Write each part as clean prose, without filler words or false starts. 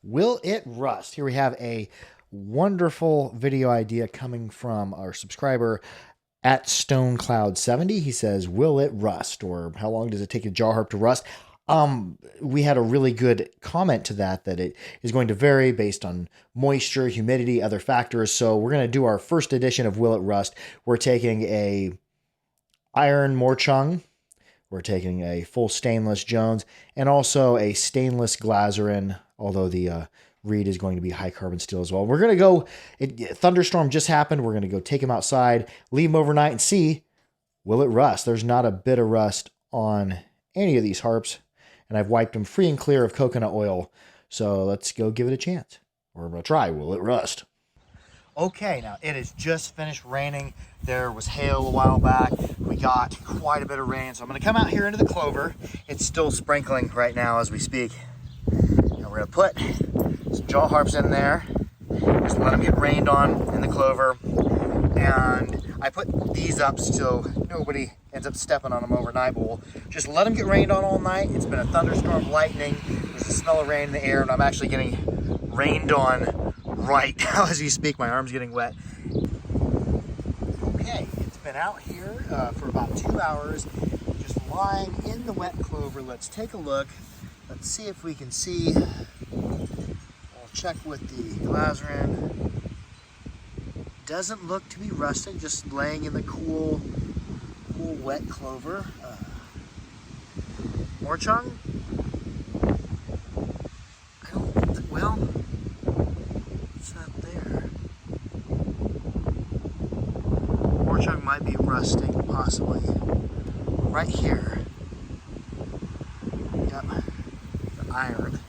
Will it rust? Here we have a wonderful video idea coming from our subscriber at StoneCloud70. He says, will it rust? Or how long does it take a jaw harp to rust? We had a really good comment to that it is going to vary based on moisture, humidity, other factors. So we're going to do our first edition of Will It Rust. We're taking a iron Murchunga. We're taking a full stainless Jones and also a stainless Glazerin, although the reed is going to be high carbon steel as well. We're going to go, Thunderstorm just happened. We're going to go take him outside, leave him overnight and see, will it rust? There's not a bit of rust on any of these harps. And I've wiped them free and clear of coconut oil. So let's go give it a chance. We're going to try, will it rust? Okay, now it has just finished raining. There was hail a while back. We got quite a bit of rain. So I'm going to come out here into the clover. It's still sprinkling right now as we speak. And we're going to put some jaw harps in there. Just let them get rained on in the clover. And I put these up so nobody ends up stepping on them overnight, but we'll just let them get rained on all night. It's been a thunderstorm, lightning. There's a smell of rain in the air, and I'm actually getting rained on right now as we speak. My arm's getting wet. Okay, it's been out here for about 2 hours, just lying in the wet clover. Let's take a look. Let's see if we can see. We'll check with the Glazerin. Doesn't look to be rusted, just laying in the cool wet clover. Murchunga? Well, it's not there. Murchunga might be rusting, possibly. Right here. Yep, the iron.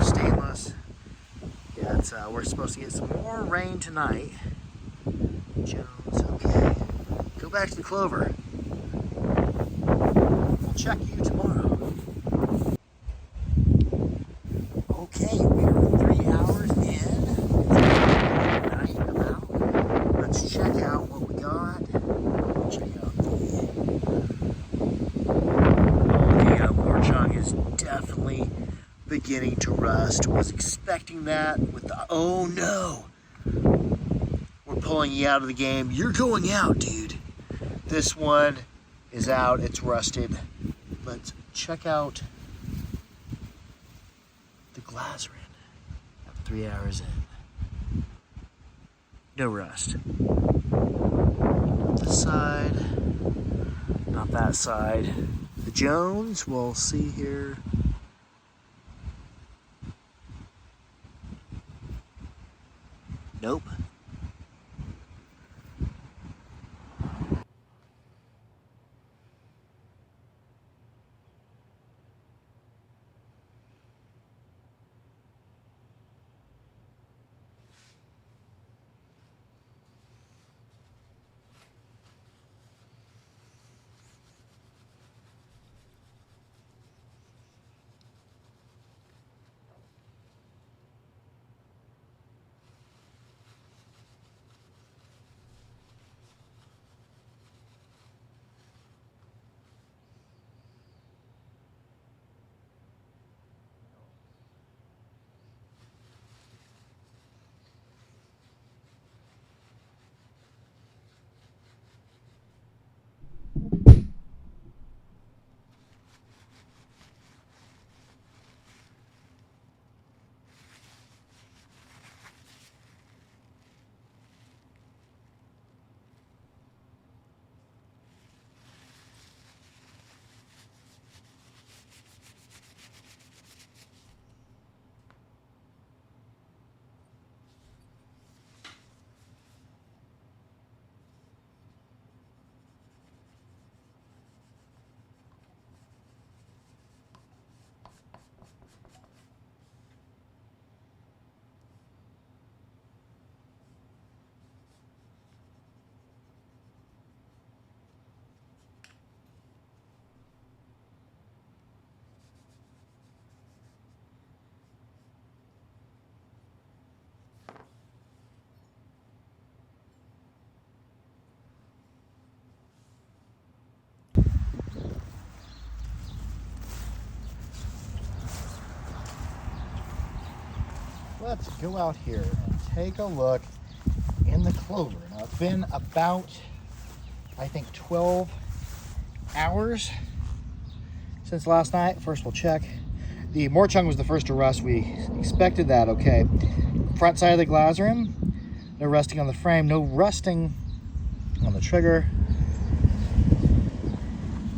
Stainless. Yeah, it's, we're supposed to get some more rain tonight. Jones, okay. Go back to the clover. We'll check you tomorrow. Okay, we are 3 hours in. It's night about. Let's check out what we got. Check out the Murchunga is definitely beginning to rust. Was expecting that with the, oh no, we're pulling you out of the game. You're going out, dude. This one is out. It's rusted. Let's check out the Glazerin. 3 hours in. No rust. Not this side. Not that side. The Jones, we'll see here. Nope. let's go out here and take a look in the clover. Now it's been about, I think, 12 hours since last night. First we'll check. The murchunga was the first to rust. We expected that, okay. Front side of the glass rim, no rusting on the frame, no rusting on the trigger.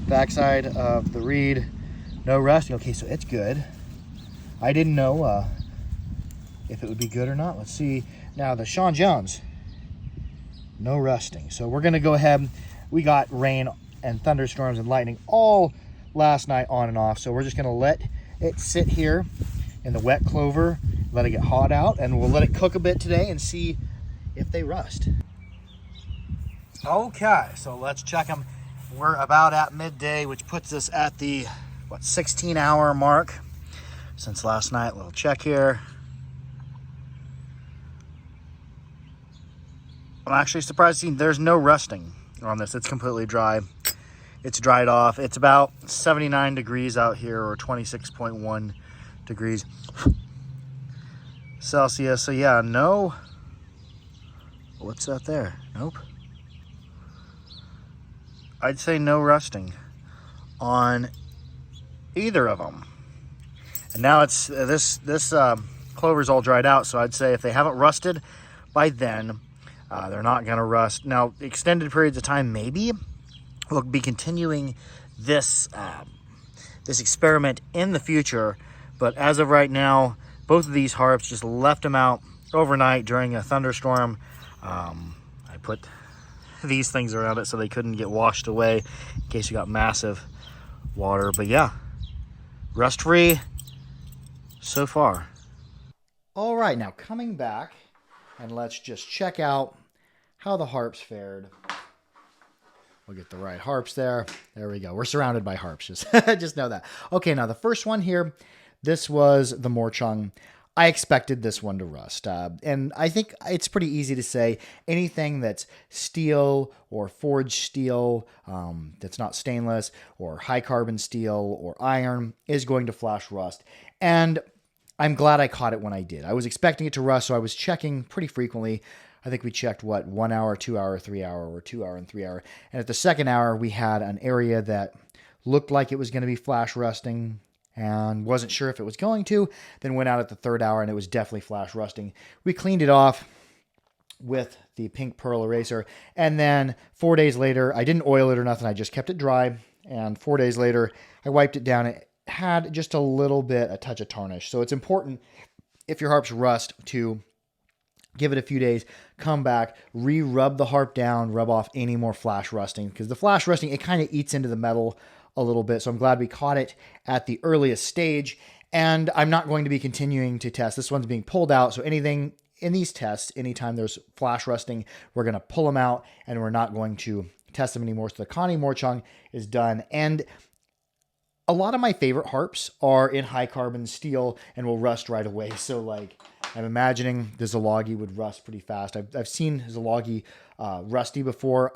Backside of the reed, no rusting. Okay, so it's good. I didn't know if it would be good or not. Let's see. Now the Sean Jones, no rusting. So we're gonna go ahead. We got rain and thunderstorms and lightning all last night on and off. So we're just gonna let it sit here in the wet clover, let it get hot out, and we'll let it cook a bit today and see if they rust. Okay, so let's check them. We're about at midday, which puts us at the, 16-hour mark since last night. Little check here. I'm actually surprised to see there's no rusting on this. It's completely dry. It's dried off. It's about 79 degrees out here, or 26.1 degrees Celsius. So yeah, no. What's that there? Nope. I'd say no rusting on either of them. And now it's this clover's all dried out, so I'd say if they haven't rusted by then, they're not going to rust. Now, extended periods of time, maybe we'll be continuing this this experiment in the future. But as of right now, both of these harps, just left them out overnight during a thunderstorm. I put these things around it so they couldn't get washed away in case you got massive water. But yeah, rust free so far. All right, now coming back, and let's just check out how the harps fared. We'll get the right harps there. There we go. We're surrounded by harps. Just know that. Okay, now the first one here, this was the murchunga. I expected this one to rust. And I think it's pretty easy to say anything that's steel or forged steel, that's not stainless, or high carbon steel or iron is going to flash rust. And I'm glad I caught it when I did. I was expecting it to rust, so I was checking pretty frequently. I think we checked, 1 hour, 2 hour, 3 hour, or 2 hour and 3 hour. And at the second hour, we had an area that looked like it was going to be flash rusting and wasn't sure if it was going to. Then went out at the third hour, and it was definitely flash rusting. We cleaned it off with the pink pearl eraser. And then 4 days later, I didn't oil it or nothing. I just kept it dry. And 4 days later, I wiped it down. It had just a touch of tarnish. So it's important, if your harps rust, to give it a few days, come back, re-rub the harp down, rub off any more flash rusting, because the flash rusting, it kind of eats into the metal a little bit. So I'm glad we caught it at the earliest stage, and I'm not going to be continuing to test. This one's being pulled out, so anything in these tests, anytime there's flash rusting, we're going to pull them out, and we're not going to test them anymore. So the Connie murchunga is done. And a lot of my favorite harps are in high carbon steel and will rust right away. So like, I'm imagining the Zalogi would rust pretty fast. I've seen Zalogi rusty before.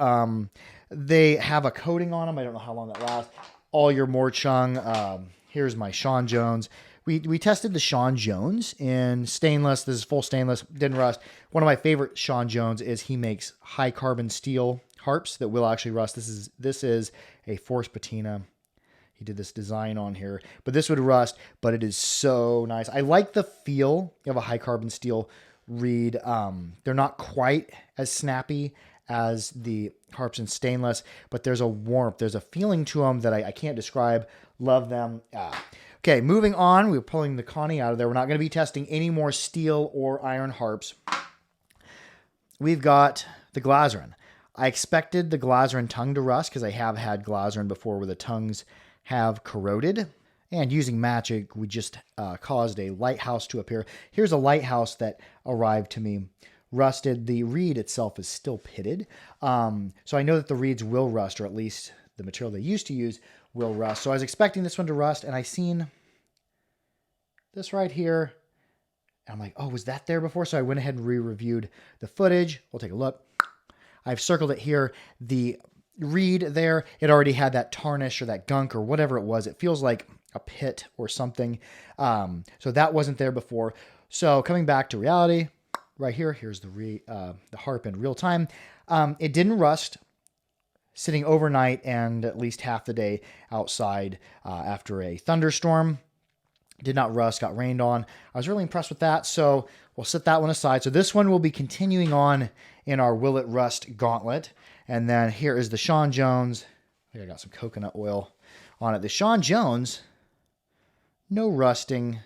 They have a coating on them. I don't know how long that lasts. All your murchunga. Here's my Sean Jones. We tested the Sean Jones in stainless. This is full stainless, didn't rust. One of my favorite Sean Jones is he makes high carbon steel harps that will actually rust. This is a force patina. He did this design on here, but this would rust, but it is so nice. I like the feel of a high carbon steel reed. They're not quite as snappy as the harps in stainless, but there's a warmth, there's a feeling to them that I can't describe. Love them. Okay, moving on. We're pulling the Connie out of there. We're not going to be testing any more steel or iron harps. We've got the Glazerin. I expected the Glazerin tongue to rust because I have had Glazerin before where the tongues have corroded, and using magic we just caused a lighthouse to appear. Here's a lighthouse that arrived to me, rusted. The reed itself is still pitted, so I know that the reeds will rust, or at least the material they used to use will rust. So I was expecting this one to rust, and I seen this right here, and I'm like, oh, was that there before? So I went ahead and re-reviewed the footage. We'll take a look. I've circled it here. The reed there, it already had that tarnish or that gunk or whatever it was. It feels like a pit or something. So that wasn't there before. So coming back to reality, right here, here's the harp in real time. It didn't rust, sitting overnight and at least half the day outside after a thunderstorm. Did not rust, got rained on. I was really impressed with that, so we'll set that one aside. So this one will be continuing on in our Will It Rust gauntlet. And then here is the Sean Jones. I think I got some coconut oil on it. The Sean Jones, no rusting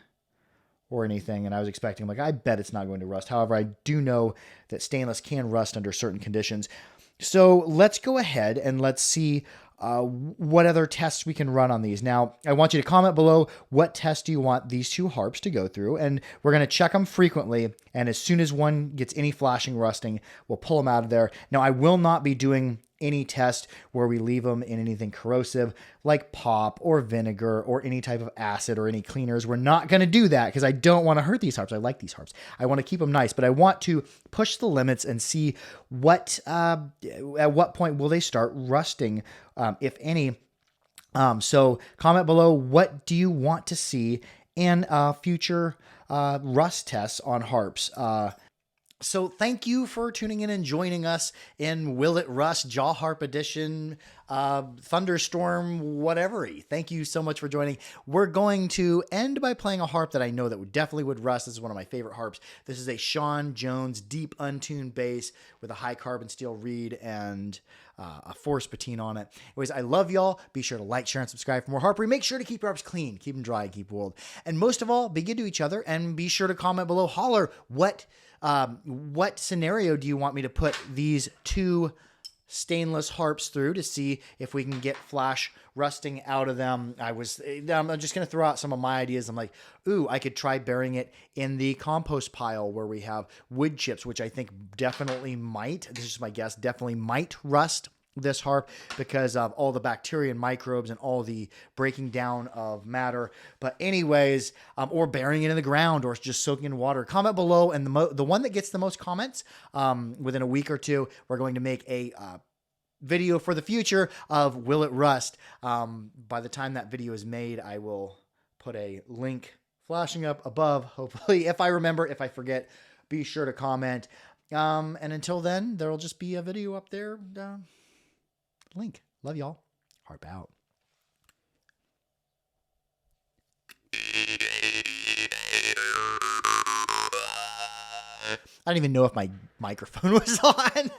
or anything, and I was expecting, like, I bet it's not going to rust. However, I do know that stainless can rust under certain conditions. So let's go ahead and let's see what other tests we can run on these. Now, I want you to comment below what test do you want these two harps to go through, and we're going to check them frequently, and as soon as one gets any flashing rusting, we'll pull them out of there. Now, I will not be doing any test where we leave them in anything corrosive like pop or vinegar or any type of acid or any cleaners. We're not going to do that because I don't want to hurt these harps. I like these harps. I want to keep them nice, but I want to push the limits and see what at what point will they start rusting, if any. So comment below, what do you want to see in future rust tests on harps? So thank you for tuning in and joining us in Will It Rust Jaw Harp Edition, Thunderstorm, whatever. Thank you so much for joining. We're going to end by playing a harp that I know that definitely would rust. This is one of my favorite harps. This is a Sean Jones deep untuned bass with a high carbon steel reed and a force patina on it. Anyways, I love y'all. Be sure to like, share, and subscribe for more harpery. Make sure to keep your harps clean, keep them dry, keep wooled. And most of all, be good to each other, and be sure to comment below. Holler what scenario do you want me to put these two stainless harps through to see if we can get flash rusting out of them. I'm just going to throw out some of my ideas. I'm like, ooh, I could try burying it in the compost pile where we have wood chips, which I think definitely might, this is my guess, definitely might rust this harp because of all the bacteria and microbes and all the breaking down of matter. But anyways, or burying it in the ground or just soaking in water. Comment below, and the one that gets the most comments within a week or two, we're going to make a video for the future of Will It Rust. By the time that video is made, I will put a link flashing up above. Hopefully, if I remember, if I forget, be sure to comment. And until then, there'll just be a video up there. Link. Love y'all. Harp out. I don't even know if my microphone was on.